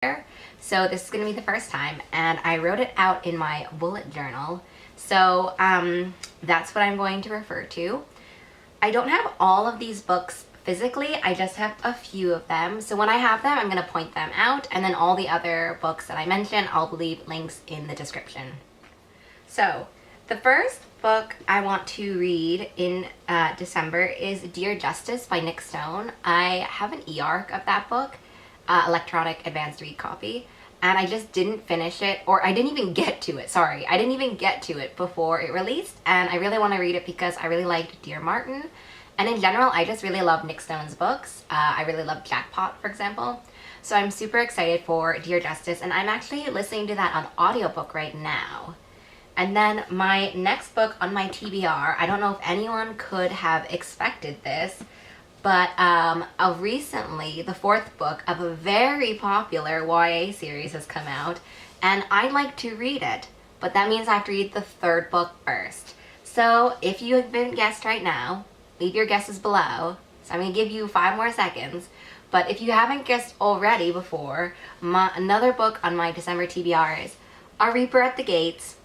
So this is going to be the first time, and I wrote it out in my bullet journal. So that's what I'm going to refer to. I don't have all of these books physically, I just have a few of them. So when I have them, I'm going to point them out, and then all the other books that I mentioned, I'll leave links in the description. So the first book I want to read in December is Dear Justice by Nick Stone. I have an e-arc of that book, electronic advanced read copy, and I just didn't finish it, or I didn't even get to it, sorry. I didn't even get to it before it released, and I really want to read it because I really liked Dear Martin. And in general, I just really love Nick Stone's books. I really love Jackpot, for example. So I'm super excited for Dear Justice, and I'm actually listening to that on audiobook right now. And then my next book on my TBR, I don't know if anyone could have expected this, but recently the fourth book of a very popular YA series has come out, and I'd like to read it, but that means I have to read the third book first. So if you have been guessed right now, leave your guesses below. So I'm going to give you 5 more seconds. But if you haven't guessed already before, another book on my December TBR is A Reaper at the Gates.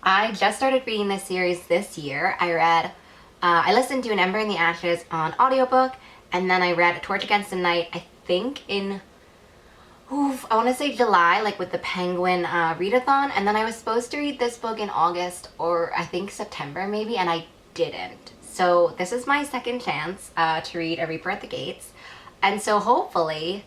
I just started reading this series this year. I listened to An Ember in the Ashes on audiobook, and then I read A Torch Against the Night, I think in, I want to say July, like with the Penguin readathon, and then I was supposed to read this book in August, or I think September maybe, and I didn't. So this is my second chance to read A Reaper at the Gates, and so hopefully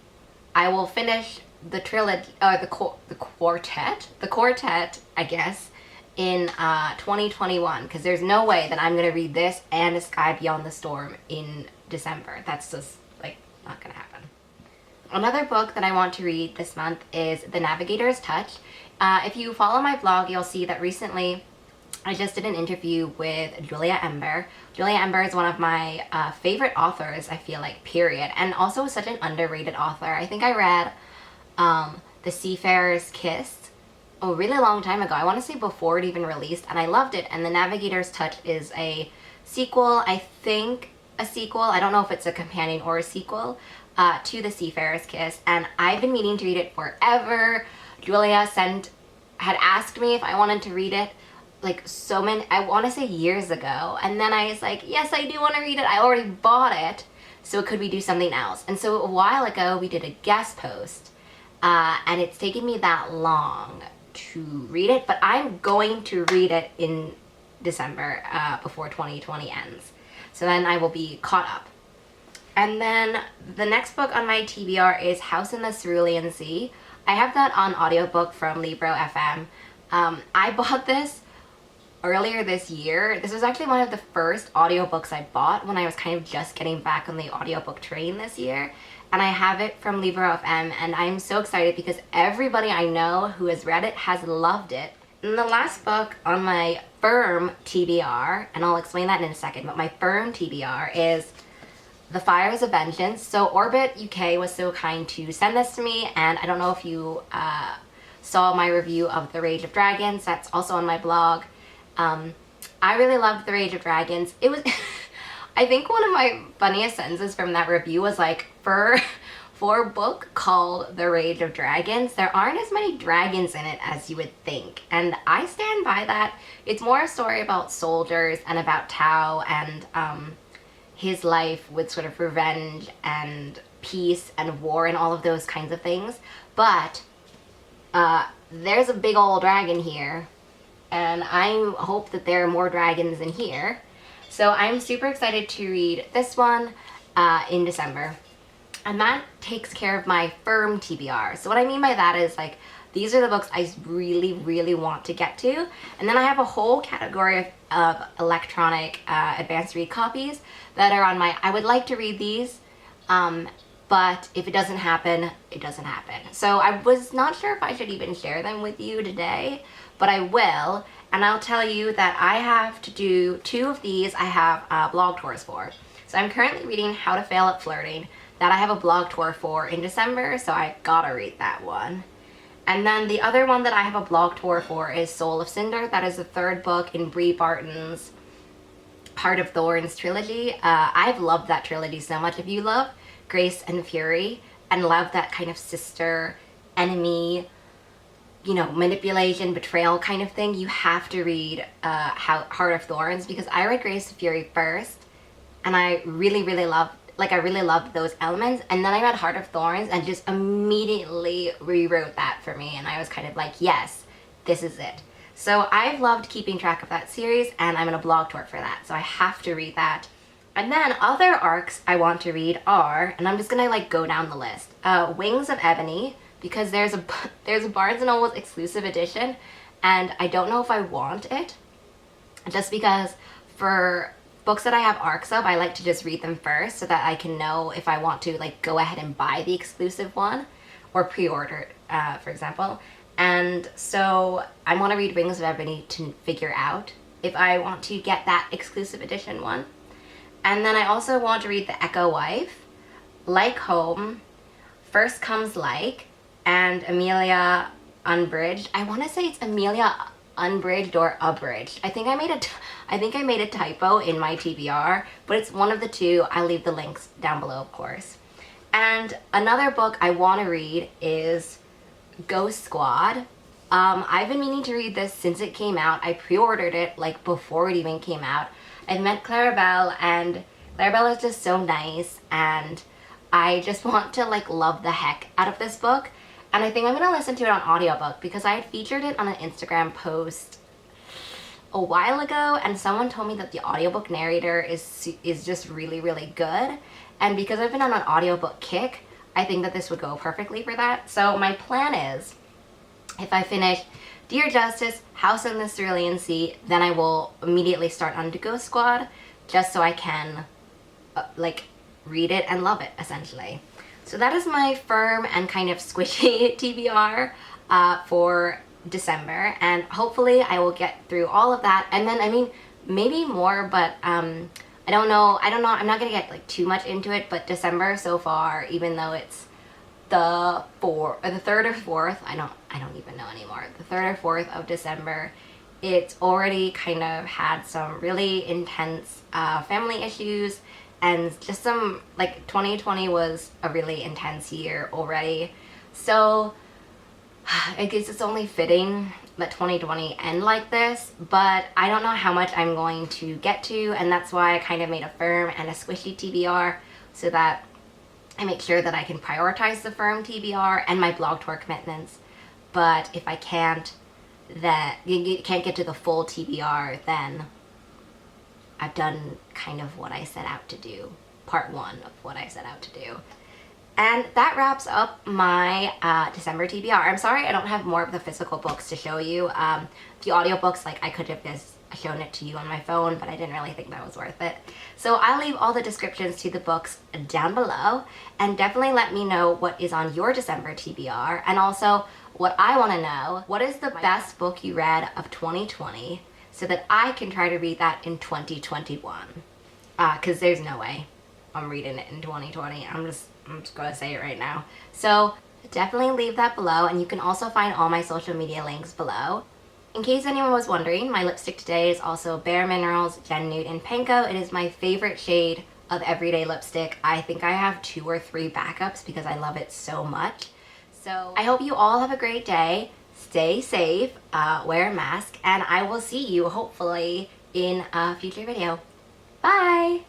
I will finish the trilogy, the quartet, I guess, in 2021, because there's no way that I'm gonna read this and A Sky Beyond the Storm in December. That's just like not gonna happen. Another book that I want to read this month is The Navigators Touch. If you follow my blog, you'll see that recently I just did an interview with Julia Ember. Julia Ember is one of my favorite authors, I feel like, period, and also such an underrated author. I think I read The Seafarer's Kiss a really long time ago. I want to say before it even released, and I loved it. And The Navigator's Touch is a sequel, I think a sequel, I don't know if it's a companion or a sequel, to The Seafarer's Kiss, and I've been meaning to read it forever. Julia had asked me if I wanted to read it like so many, I want to say years ago, and then I was like, yes, I do want to read it. I already bought it, so could we do something else? And so a while ago we did a guest post, and it's taken me that long to read it, but I'm going to read it in December before 2020 ends. So then I will be caught up. And then the next book on my TBR is House in the Ceruleancy. I have that on audiobook from Libro FM. I bought this earlier this year. This was actually one of the first audiobooks I bought when I was kind of just getting back on the audiobook train this year. And I have it from Libro FM, and I'm so excited because everybody I know who has read it has loved it. And the last book on my firm TBR, and I'll explain that in a second, but my firm TBR is The Fires of Vengeance. So Orbit UK was so kind to send this to me, and I don't know if you saw my review of The Rage of Dragons. That's also on my blog. I really loved The Rage of Dragons. It was... I think one of my funniest sentences from that review was like, for a book called The Rage of Dragons, there aren't as many dragons in it as you would think. And I stand by that. It's more a story about soldiers and about Tao and his life with sort of revenge and peace and war and all of those kinds of things. But there's a big old dragon here, and I hope that there are more dragons in here. So I'm super excited to read this one in December. And that takes care of my firm TBR. So what I mean by that is, like, these are the books I really, really want to get to. And then I have a whole category of electronic advanced read copies that are on my, I would like to read these, but if it doesn't happen, it doesn't happen. So I was not sure if I should even share them with you today, but I will. And I'll tell you that I have to do 2 of these I have blog tours for. So I'm currently reading How to Fail at Flirting. That I have a blog tour for in December, so I gotta read that one. And then the other one that I have a blog tour for is Soul of Cinder. That is the 3rd book in Bree Barton's Heart of Thorns trilogy. I've loved that trilogy so much. If you love Grace and Fury and love that kind of sister enemy, you know, manipulation, betrayal kind of thing, you have to read Heart of Thorns, because I read Grace of Fury first, and I really loved those elements, and then I read Heart of Thorns and just immediately rewrote that for me, and I was kind of like, yes, this is it. So I've loved keeping track of that series, and I'm in a blog tour for that, so I have to read that. And then other arcs I want to read are, and I'm just gonna like go down the list, Wings of Ebony, because there's a Barnes & Noble's exclusive edition, and I don't know if I want it, just because for books that I have arcs of, I like to just read them first so that I can know if I want to like go ahead and buy the exclusive one or pre-order it, for example. And so I want to read Wings of Ebony to figure out if I want to get that exclusive edition one. And then I also want to read The Echo Wife, Like Home, First Comes Like, and Amelia Unbridged. I want to say it's Amelia Unbridged or Abridged. I think I made a typo in my TBR, but it's one of the two. I'll leave the links down below, of course. And another book I want to read is Ghost Squad. I've been meaning to read this since it came out. I pre-ordered it like before it even came out. I met Clarabelle, and Clarabelle is just so nice, and I just want to like love the heck out of this book. And I think I'm gonna listen to it on audiobook, because I had featured it on an Instagram post a while ago, and someone told me that the audiobook narrator is just really good. And because I've been on an audiobook kick, I think that this would go perfectly for that. So my plan is, if I finish Dear Justice, House in the Ceruleancy, then I will immediately start on to Ghost Squad, just so I can like read it and love it, essentially. So that is my firm and kind of squishy TBR for December, and hopefully I will get through all of that, and then, I mean, maybe more, but I don't know, I'm not gonna get like too much into it, but December so far, even though it's the 3rd or 4th, I don't even know anymore, the 3rd or 4th of December, it's already kind of had some really intense family issues, and just some, like, 2020 was a really intense year already, so I guess it's only fitting that 2020 end like this, but I don't know how much I'm going to get to, and that's why I kind of made a firm and a squishy TBR, so that I make sure that I can prioritize the firm TBR and my blog tour commitments. But if I can't get to the full TBR, then I've done kind of what I set out to do, part 1 of what I set out to do. And that wraps up my December TBR. I'm sorry I don't have more of the physical books to show you. The audiobooks, like, I could have just shown it to you on my phone, but I didn't really think that was worth it. So I'll leave all the descriptions to the books down below, and definitely let me know what is on your December TBR, and also what I want to know, what is the best book you read of 2020, so that I can try to read that in 2021. Because there's no way I'm reading it in 2020. I'm just gonna say it right now. So definitely leave that below, and you can also find all my social media links below. In case anyone was wondering, my lipstick today is also Bare Minerals Gen Nude in Panko. It is my favorite shade of everyday lipstick. I think I have 2 or 3 backups because I love it so much. So I hope you all have a great day. Stay safe, wear a mask, and I will see you hopefully in a future video. Bye!